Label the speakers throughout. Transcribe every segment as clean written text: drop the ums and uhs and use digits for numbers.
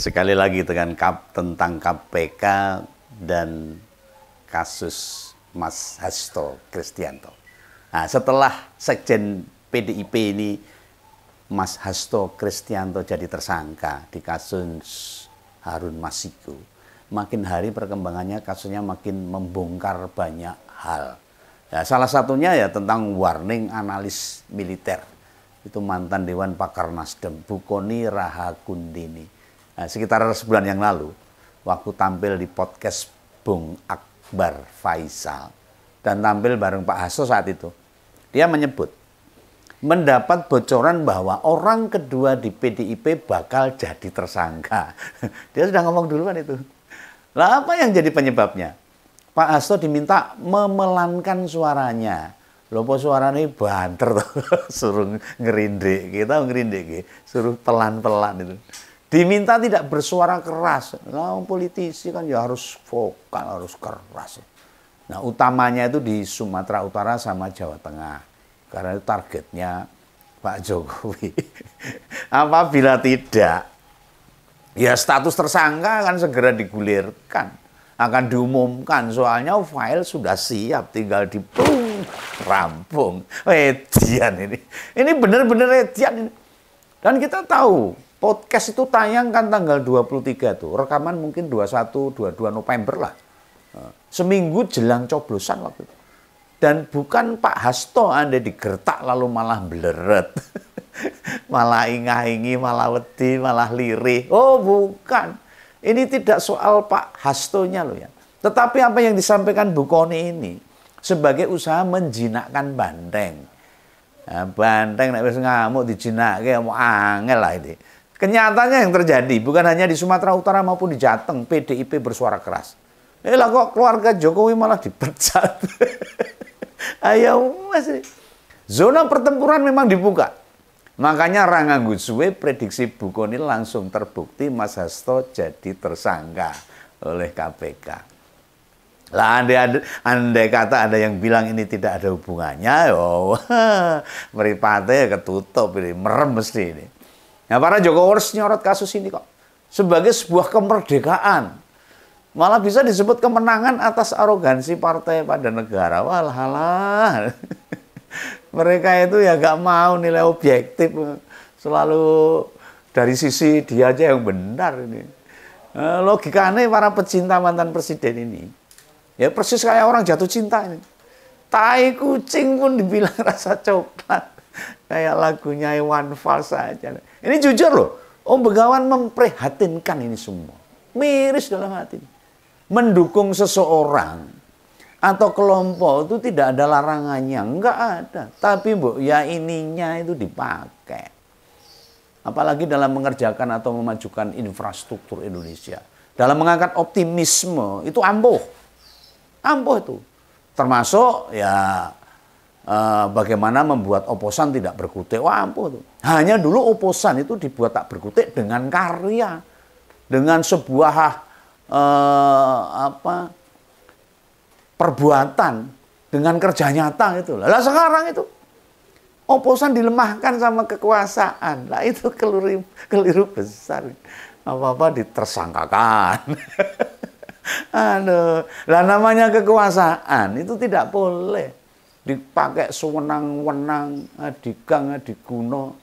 Speaker 1: sekali lagi tentang KPK dan kasus Mas Hasto Kristianto. Nah, setelah Sekjen PDIP ini Mas Hasto Kristianto jadi tersangka di kasus Harun Masiku, makin hari perkembangannya kasusnya makin membongkar banyak hal. Ya, salah satunya ya tentang warning analis militer. Itu mantan Dewan Pakar Nasdem, Bukoni Rahakundini. Nah, sekitar sebulan yang lalu, waktu tampil di podcast Bung Akbar Faisal, dan tampil bareng Pak Hasto saat itu, dia menyebut, mendapat bocoran bahwa orang kedua di PDIP bakal jadi tersangka. Dia sudah ngomong duluan itu. Lah apa yang jadi penyebabnya? Pak Hasto diminta memelankan suaranya. Lopo suaranya banter tuh, suruh ngerindik, kita ngerindik, suruh pelan-pelan itu. Diminta tidak bersuara keras. Nah, politisi kan ya harus vokal, harus keras. Nah, utamanya itu di Sumatera Utara sama Jawa Tengah. Karena itu targetnya Pak Jokowi. Apabila tidak, ya status tersangka akan segera digulirkan, akan diumumkan. Soalnya file sudah siap, tinggal rampung. Edian ini. Ini benar-benar edian ini. Dan kita tahu, podcast itu tayang kan tanggal 23 tuh. Rekaman mungkin 21, 22 November lah. Seminggu jelang coblosan waktu itu. Dan bukan Pak Hasto Anda digertak lalu malah bleret. Malah ingah-ingi, malah wedi, malah lirih. Oh bukan. Ini tidak soal Pak Hastonya loh ya. Tetapi apa yang disampaikan Bukoni ini sebagai usaha menjinakkan Banteng. Nah, Banteng nek wis ngamuk dijinakke mau angel lah ini. Kenyataannya yang terjadi bukan hanya di Sumatera Utara maupun di Jateng, PDIP bersuara keras. Lah kok keluarga Jokowi malah dipecat. Ayo Mas. Zona pertempuran memang dibuka. Makanya ranganggut suwe prediksi Bukoni langsung terbukti Mas Hasto jadi tersangka oleh KPK. Lah andai kata ada yang bilang ini tidak ada hubungannya, yo meripate ketutup ini, merem mesti ini. Nah, para Jokowers nyorot kasus ini kok sebagai sebuah kemerdekaan. Malah bisa disebut kemenangan atas arogansi partai pada negara. Walah. Mereka itu ya gak mau nilai objektif, selalu dari sisi dia aja yang benar ini. Logikanya para pecinta mantan presiden ini. Ya persis kayak orang jatuh cinta ini. Tai kucing pun dibilang rasa coklat. Kayak lagunya Iwan Fals saja. Ini jujur loh. Om Begawan memprihatinkan ini semua. Miris dalam hati. Mendukung seseorang atau kelompok itu tidak ada larangannya. Enggak ada. Tapi ya ininya itu dipakai. Apalagi dalam mengerjakan atau memajukan infrastruktur Indonesia. Dalam mengangkat optimisme itu ampuh. Ampuh itu. Termasuk ya bagaimana membuat oposan tidak berkutik. Wah ampuh itu. Hanya dulu oposan itu dibuat tak berkutik dengan karya. Dengan sebuah perbuatan. Dengan kerja nyata itu. Lah sekarang itu oposan dilemahkan sama kekuasaan. Lah itu keliru besar. Apa-apa ditersangkakan. Aduh, lah namanya kekuasaan itu tidak boleh dipakai sewenang-wenang, adigang, adiguno.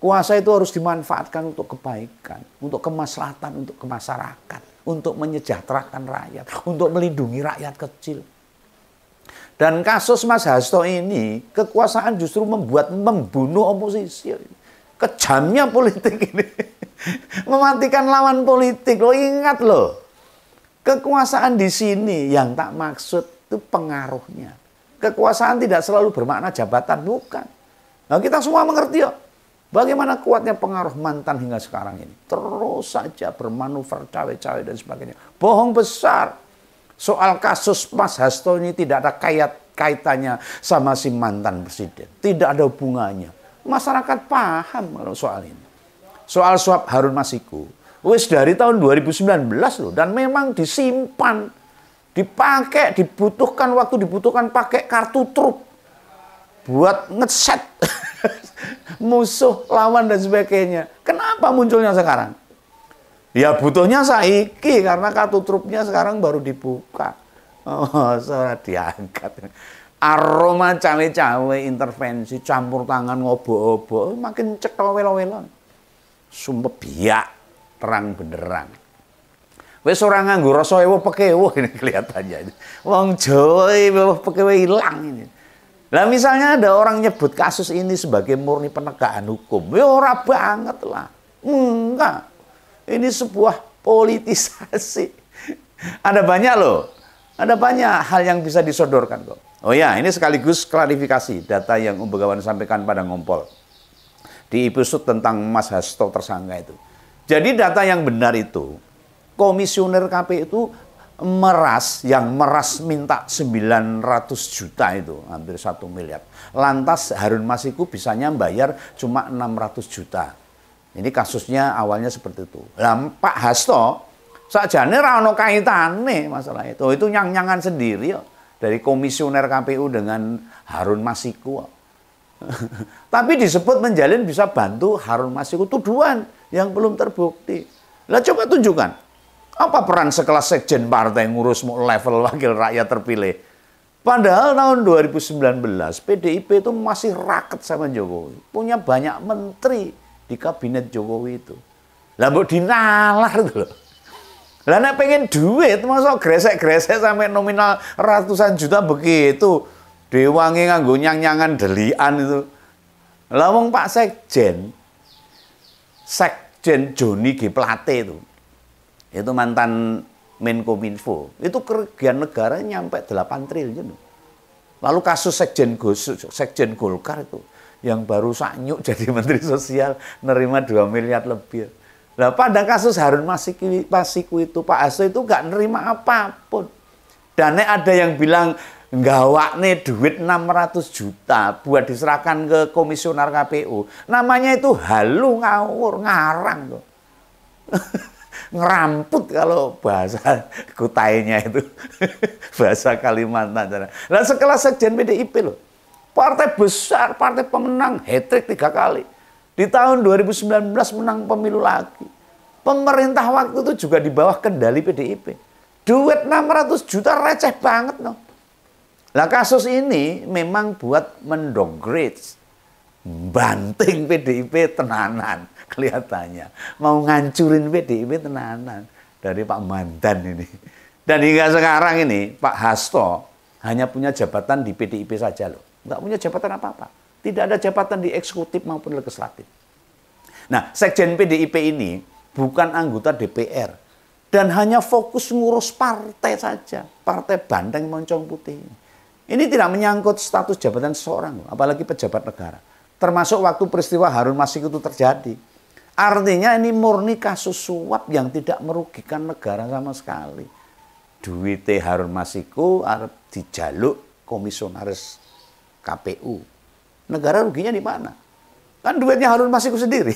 Speaker 1: Kuasa itu harus dimanfaatkan untuk kebaikan, untuk kemaslahatan, untuk kemasyarakat, untuk menyejahterakan rakyat, untuk melindungi rakyat kecil. Dan kasus Mas Hasto ini, kekuasaan justru membunuh oposisi. Kejamnya politik ini. Mematikan lawan politik. Lo ingat loh. Kekuasaan di sini yang tak maksud itu pengaruhnya. Kekuasaan tidak selalu bermakna jabatan, bukan. Nah, kita semua mengerti ya. Bagaimana kuatnya pengaruh mantan hingga sekarang ini. Terus saja bermanuver cawe-cawe dan sebagainya. Bohong besar. Soal kasus Mas Hasto ini tidak ada kaitannya sama si mantan presiden. Tidak ada hubungannya. Masyarakat paham kalau soal ini. Soal suap Harun Masiku. Wis dari tahun 2019 loh, dan memang disimpan, dipakai, dibutuhkan waktu dibutuhkan pakai kartu truk buat ngeset musuh, lawan dan sebagainya. Kenapa munculnya sekarang? Ya butuhnya saiki karena kartu trupnya sekarang baru dibuka. Oh, suara diangkat. Aroma cawe-cawe intervensi campur tangan ngobo-obo makin cetha welo-welo. Sumpah biak terang benderang. Wis ora nganggo rasa ewo pekewo ini kelihatannya. Wong Jawa ewo pekewo hilang ini. Lah misalnya ada orang nyebut kasus ini sebagai murni penegakan hukum. Ya ora banget lah. Enggak. Ini sebuah politisasi. Ada banyak loh. Ada banyak hal yang bisa disodorkan kok. Oh ya, ini sekaligus klarifikasi data yang Begawan sampaikan pada Ngompol. Di episode tentang Mas Hasto tersangka itu. Jadi data yang benar itu, komisioner KPU itu yang meras minta 900 juta itu, hampir 1 miliar. Lantas Harun Masiku bisanya bayar cuma 600 juta. Ini kasusnya awalnya seperti itu. Lah Pak Hasto sakjane ra ono kaitane masalah itu. Itu nyang-nyangan sendiri ya dari komisioner KPU dengan Harun Masiku. Tapi disebut menjalin bisa bantu Harun Masiku, tuduhan yang belum terbukti. Lah coba tunjukkan. Apa peran sekelas sekjen partai ngurus level wakil rakyat terpilih? Padahal tahun 2019 PDIP itu masih raket sama Jokowi. Punya banyak menteri di kabinet Jokowi itu. Lah mbok dinalar itu loh. Lah nek pengen duit masa gresek-gresek sampai nominal ratusan juta begitu. Diwangi nganggo nyang-nyangan delian itu. Lah wong Pak Sekjen Joni G Plate itu. Itu mantan Menkominfo. Itu kerugian negara nyampe 8 triliun. Lalu kasus Sekjen Golkar itu yang baru saknyuk jadi Menteri Sosial nerima 2 miliar lebih. Nah pada kasus Harun Masiku itu Pak Hasto itu nggak nerima apapun. Dan ada yang bilang gawakne duit 600 juta buat diserahkan ke komisioner KPU. Namanya itu halu ngawur ngarang tuh. Ngeramput kalau bahasa kutainya itu. Bahasa Kalimantan. Nah sekelas sekjen PDIP loh. Partai besar, partai pemenang, hat-trick 3 kali. Di tahun 2019 menang pemilu lagi. Pemerintah waktu itu juga di bawah kendali PDIP. Duit 600 juta receh banget loh. Nah kasus ini memang buat mendowngrade, banting PDIP tenanan kelihatannya. Mau ngancurin PDIP tenanan dari Pak Mandan ini. Dan hingga sekarang ini Pak Hasto hanya punya jabatan di PDIP saja loh. Nggak punya jabatan apa-apa. Tidak ada jabatan di eksekutif maupun legislatif. Nah, sekjen PDIP ini bukan anggota DPR. Dan hanya fokus ngurus partai saja. Partai Bandeng Moncong Putih. Ini tidak menyangkut status jabatan seseorang, apalagi pejabat negara. Termasuk waktu peristiwa Harun Masiku itu terjadi. Artinya ini murni kasus suap yang tidak merugikan negara sama sekali. Duitnya Harun Masiku dijaluk komisionaris KPU. Negara ruginya di mana? Kan duitnya Harun Masiku sendiri.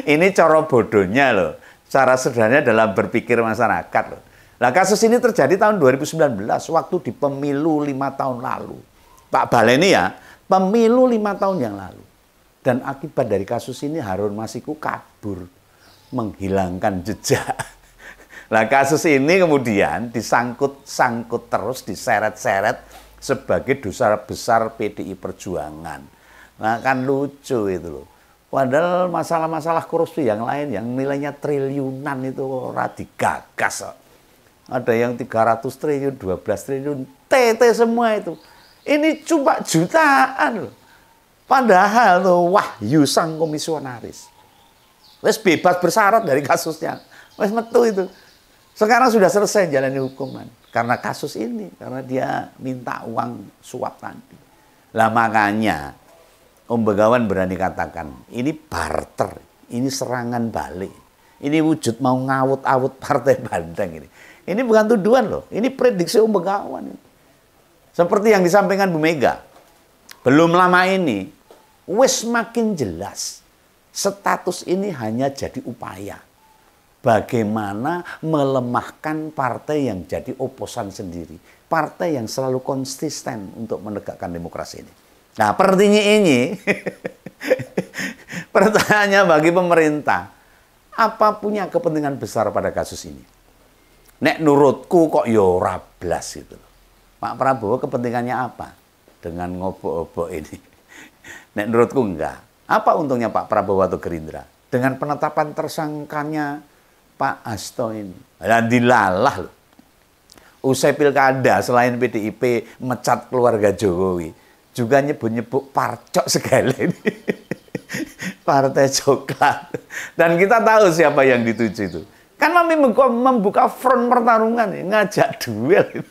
Speaker 1: Ini cara bodohnya loh. Cara sederhananya dalam berpikir masyarakat loh. Nah kasus ini terjadi tahun 2019 waktu di pemilu 5 tahun lalu. Pak Baleni ya, pemilu 5 tahun yang lalu. Dan akibat dari kasus ini Harun Masiku kabur. Menghilangkan jejak. Nah kasus ini kemudian disangkut-sangkut terus, diseret-seret sebagai dosa besar PDI Perjuangan. Nah kan lucu itu loh. Padahal masalah-masalah korupsi yang lain yang nilainya triliunan itu ora digagas. Ada yang 300 triliun, 12 triliun, TT semua itu. Ini cuma jutaan loh. Padahal tuh wahyu sang komisionaris. Wes bebas bersyarat dari kasusnya. Wes metu itu. Sekarang sudah selesai jalani hukuman. Karena kasus ini, karena dia minta uang suap tadi. Lah makanya Om Begawan berani katakan, ini barter, ini serangan balik. Ini wujud mau ngawut-awut Partai Bandeng ini. Ini bukan tuduhan loh, ini prediksi Om Begawan. Seperti yang disampaikan Bu Mega. Belum lama ini, wis makin jelas status ini hanya jadi upaya. Bagaimana melemahkan partai yang jadi oposan sendiri. Partai yang selalu konsisten untuk menegakkan demokrasi ini. Nah, pertanyaan ini, pertanyaannya bagi pemerintah, apa punya kepentingan besar pada kasus ini? Nek nurutku kok yo ora blas gitu. Pak Prabowo kepentingannya apa dengan ngobok-obok ini? Nek nurutku enggak. Apa untungnya Pak Prabowo atau Gerindra dengan penetapan tersangkanya Pak Hasto ini? Dan dilalah loh. Usai pilkada selain PDIP mecat keluarga Jokowi, juga nyebut-nyebut parcok segala ini. Partai coklat. Dan kita tahu siapa yang dituju itu. Kan membuka front pertarungan, ngajak duel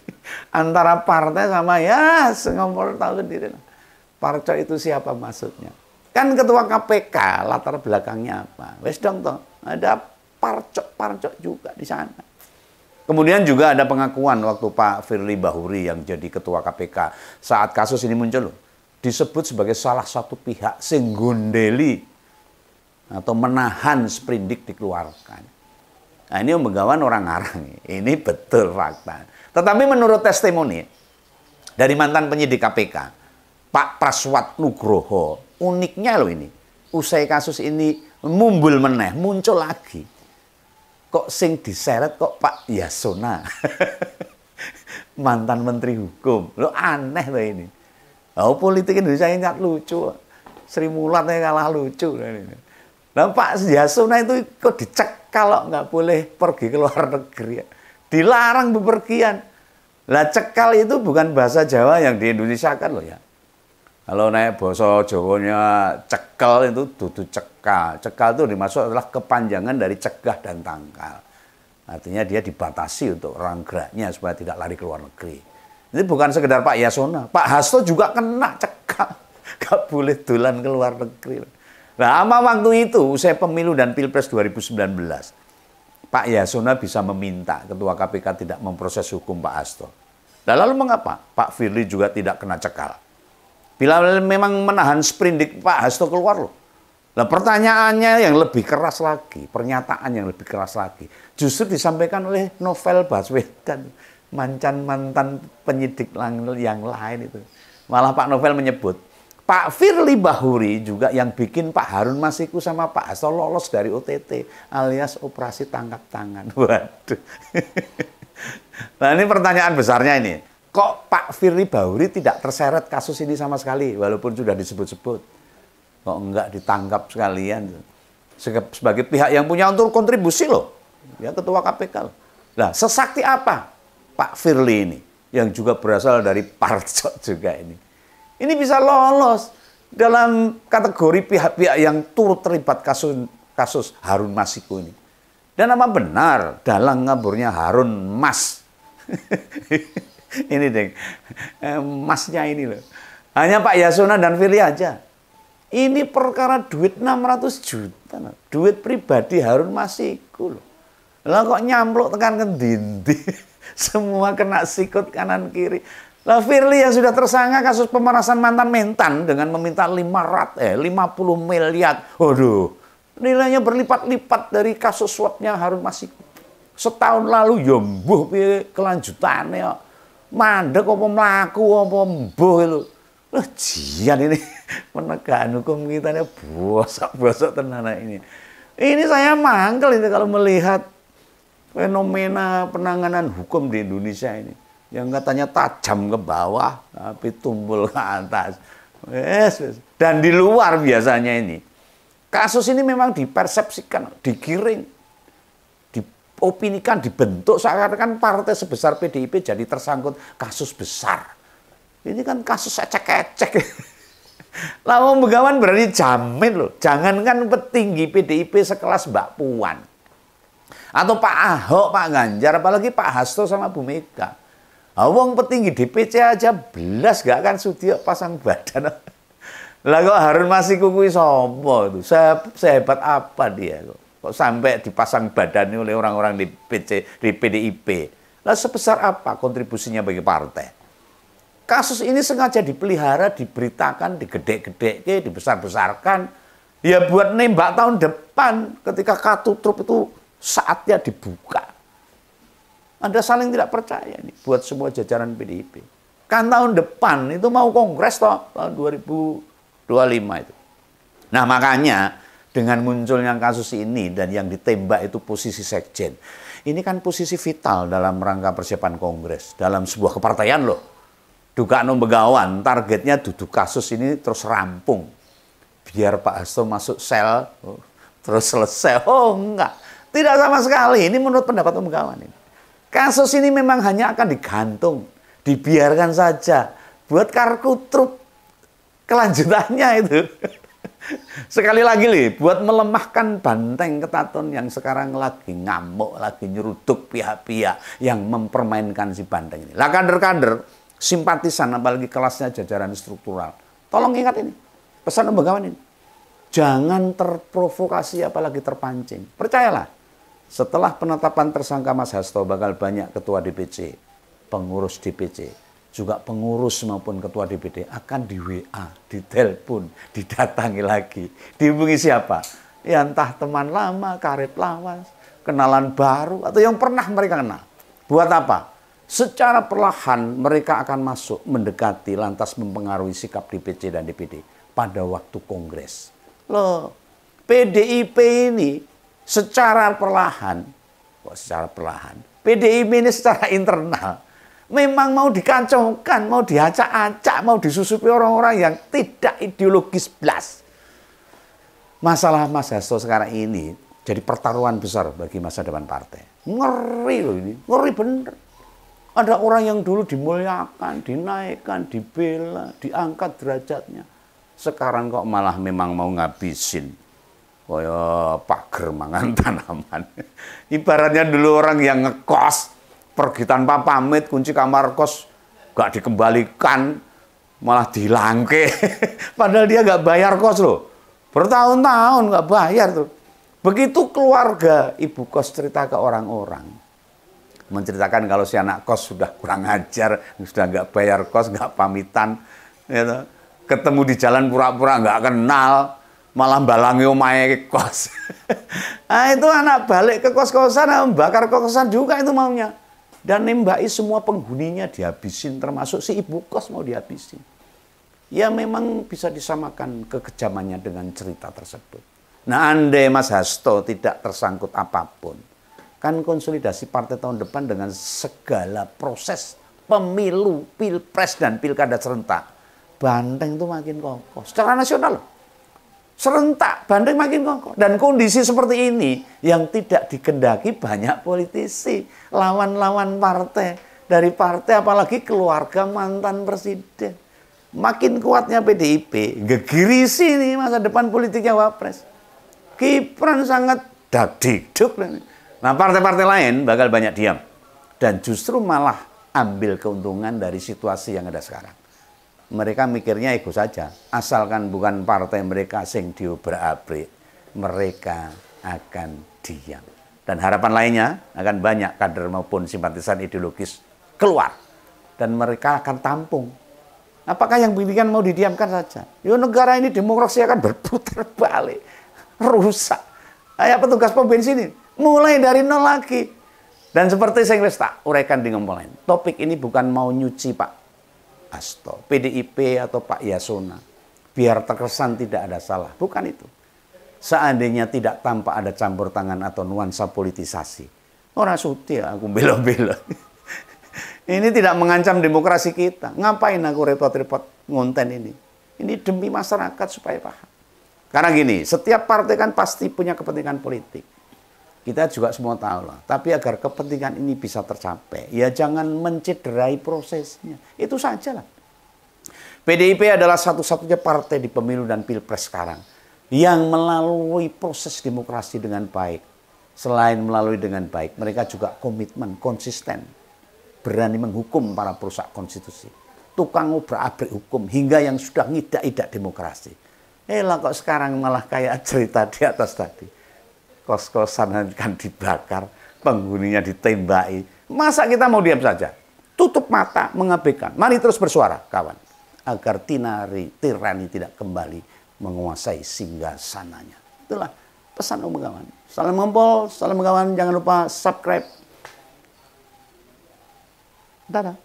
Speaker 1: antara partai sama ya ngompol tahu sendiri. Parcok itu siapa maksudnya? Kan ketua KPK latar belakangnya apa? Wes dong toh, ada parcok juga di sana. Kemudian juga ada pengakuan waktu Pak Firly Bahuri yang jadi ketua KPK saat kasus ini muncul disebut sebagai salah satu pihak sing gondeli atau menahan sprindik dikeluarkan. Nah, ini penggawan orang ngarang. Ini betul fakta. Tetapi menurut testimoni dari mantan penyidik KPK, Pak Praswat Nugroho, uniknya loh ini. Usai kasus ini muncul lagi. Kok sing diseret kok Pak Yasona. Mantan Menteri Hukum. Lo aneh loh ini. Oh, politik Indonesia ini sangat lucu. Sri Mulat kalah lucu. Nah, Pak Yasona itu kok dicek kalau nggak boleh pergi ke luar negeri. Dilarang bepergian. Lah cekal itu bukan bahasa Jawa yang di Indonesia kan loh ya. Kalau naik bahasa Jawanya cekal itu dudu cekal. Cekal itu dimaksud adalah kepanjangan dari cegah dan tangkal. Artinya dia dibatasi untuk orang geraknya supaya tidak lari ke luar negeri. Ini bukan sekedar Pak Yasona. Pak Hasto juga kena cekal. Gak boleh dolan ke luar negeri. Nah, ama waktu itu, usai pemilu dan Pilpres 2019, Pak Yasona bisa meminta Ketua KPK tidak memproses hukum Pak Hasto. Nah, lalu mengapa Pak Firly juga tidak kena cekal? Bila memang menahan sprindik Pak Hasto keluar loh. Nah, pertanyaannya yang lebih keras lagi, pernyataan yang lebih keras lagi, justru disampaikan oleh Novel Baswedan, mantan penyidik yang lain itu. Malah Pak Novel menyebut, Pak Firly Bahuri juga yang bikin Pak Harun Masiku sama Pak Hasto lolos dari OTT, alias operasi tangkap tangan. Waduh. Nah, ini pertanyaan besarnya ini. Kok Pak Firly Bahuri tidak terseret kasus ini sama sekali, walaupun sudah disebut-sebut? Kok enggak ditangkap sekalian? Sebagai pihak yang punya untuk kontribusi loh. Ya, Ketua KPK loh. Nah, sesakti apa Pak Firly ini? Yang juga berasal dari parcok juga ini. Ini bisa lolos dalam kategori pihak-pihak yang turut terlibat kasus Harun Masiku ini. Dan apa benar dalang ngaburnya Harun Mas? Ini deh, masnya ini loh. Hanya Pak Yasona dan Firly aja. Ini perkara duit 600 juta. Loh. Duit pribadi Harun Masiku loh. Lah kok nyampluk tekan ke dinding. Semua kena sikut kanan kiri. Lah Firly yang sudah tersangka kasus pemerasan mantan mentan dengan meminta 50 miliar. Waduh, nilainya berlipat-lipat dari kasus suapnya Harun Masiku. Setahun lalu ya mbuh piye kelanjutannya kok. Mandek apa mlaku apa mbuh itu. Loh jian ini penegakan hukum kita ini bosok-bosok tenan ini. Ini saya mangkel ini kalau melihat fenomena penanganan hukum di Indonesia ini. Yang katanya tajam ke bawah tapi tumpul ke atas. Yes. Dan di luar biasanya ini. Kasus ini memang dipersepsikan, digiring, diopinikan, dibentuk seakan-akan partai sebesar PDIP jadi tersangkut kasus besar. Ini kan kasus ecek-ecek. Lawan Begawan berani jamin loh, jangankan petinggi PDIP sekelas Mbak Puan atau Pak Ahok, Pak Ganjar, apalagi Pak Hasto sama Bu Mega. Wong petinggi DPC aja belas gak akan sudi pasang badan. Lah kok Harun Masiku kuwi sapa itu? Sehebat apa dia kok? Kok sampai dipasang badannya oleh orang-orang di PDIP. Lah sebesar apa kontribusinya bagi partai? Kasus ini sengaja dipelihara, diberitakan, digede-gedeke, dibesar-besarkan. Ya buat nembak tahun depan ketika Katutruk itu saatnya dibuka. Anda saling tidak percaya nih buat semua jajaran PDIP. Kan tahun depan itu mau kongres toh, tahun 2025 itu. Nah makanya dengan munculnya kasus ini dan yang ditembak itu posisi sekjen. Ini kan posisi vital dalam rangka persiapan kongres, dalam sebuah kepartaian loh. Dugaan Begawan, targetnya duduk kasus ini terus rampung. Biar Pak Hasto masuk sel, terus selesai. Oh enggak, tidak sama sekali. Ini menurut pendapat Begawan ini. Kasus ini memang hanya akan digantung, dibiarkan saja. Buat karkutruk kelanjutannya itu. Sekali lagi nih, buat melemahkan banteng Ketaton yang sekarang lagi ngamuk, lagi nyeruduk pihak-pihak yang mempermainkan si banteng ini. Lah kader-kader, simpatisan, apalagi kelasnya jajaran struktural. Tolong ingat ini, pesan Begawan ini. Jangan terprovokasi apalagi terpancing. Percayalah, setelah penetapan tersangka Mas Hasto bakal banyak ketua DPC, pengurus DPC, juga pengurus maupun ketua DPD akan di WA, ditelepon, didatangi lagi. Dihubungi siapa? Ya entah teman lama, karib lawas, kenalan baru, atau yang pernah mereka kenal. Buat apa? Secara perlahan mereka akan masuk, mendekati, lantas mempengaruhi sikap DPC dan DPD pada waktu kongres. Loh, PDIP ini secara perlahan, PDIP ini secara internal memang mau dikacaukan, mau diacak-acak, mau disusupi orang-orang yang tidak ideologis blas. Masalah Mas Hasto sekarang ini jadi pertaruhan besar bagi masa depan partai. Ngeri loh ini, ngeri bener. Ada orang yang dulu dimuliakan, dinaikkan, dibela, diangkat derajatnya. Sekarang kok malah memang mau ngabisin. Kaya pager mangan tanaman. Ibaratnya dulu orang yang ngekos, pergi tanpa pamit, kunci kamar kos gak dikembalikan, malah dilangke. Padahal dia gak bayar kos loh. Bertahun-tahun gak bayar tuh. Begitu keluarga ibu kos cerita ke orang-orang, menceritakan kalau si anak kos sudah kurang ajar, sudah gak bayar kos, gak pamitan, gitu. Ketemu di jalan pura-pura gak kenal, malah balangi omahe kos. Nah itu anak balik ke kos-kosan, bakar kosan juga itu maunya. Dan nembaki semua penghuninya dihabisin, termasuk si ibu kos mau dihabisin. Ya memang bisa disamakan kekejamannya dengan cerita tersebut. Nah andai Mas Hasto tidak tersangkut apapun, kan konsolidasi partai tahun depan dengan segala proses pemilu, pilpres dan pilkada serentak, banteng itu makin kokoh. Secara nasional serentak, banteng makin kokoh. Dan kondisi seperti ini yang tidak dikendaki banyak politisi, lawan-lawan partai, dari partai apalagi keluarga mantan presiden. Makin kuatnya PDIP, gegirisi nih masa depan politiknya Wapres. Gibran sangat dadikduk. Nah partai-partai lain bakal banyak diam. Dan justru malah ambil keuntungan dari situasi yang ada sekarang. Mereka mikirnya ego saja, asalkan bukan partai mereka sing diobrak-abrik, mereka akan diam. Dan harapan lainnya akan banyak kader maupun simpatisan ideologis keluar dan mereka akan tampung. Apakah yang begini mau didiamkan saja? Yo negara ini demokrasi akan berputar balik, rusak. Kayak petugas pom bensin ini, mulai dari nol lagi. Dan seperti saya tak uraikan di ngomong lain, topik ini bukan mau nyuci Pak Hasto, PDIP atau Pak Yasona, biar terkesan tidak ada salah. Bukan itu. Seandainya tidak tampak ada campur tangan atau nuansa politisasi, orang suti aku bela-bela. Ini tidak mengancam demokrasi kita. Ngapain aku repot-repot ngonten ini? Ini demi masyarakat supaya paham. Karena gini, setiap partai kan pasti punya kepentingan politik. Kita juga semua tahu lah. Tapi agar kepentingan ini bisa tercapai, ya jangan mencederai prosesnya. Itu saja lah. PDIP adalah satu-satunya partai di pemilu dan pilpres sekarang yang melalui proses demokrasi dengan baik. Selain melalui dengan baik, mereka juga komitmen, konsisten, berani menghukum para perusak konstitusi, tukang ngobrak-abrik hukum, hingga yang sudah ngidak-idak demokrasi. Lah kok sekarang malah kayak cerita di atas tadi. Kos-kosan kan dibakar, penghuninya ditembaki. Masa kita mau diam saja? Tutup mata, mengabaikan. Mari terus bersuara, kawan. Agar tirani tidak kembali menguasai singgasananya. Itulah pesan Om Begawan. Salam ngompol, salam Begawan. Jangan lupa subscribe. Dadah.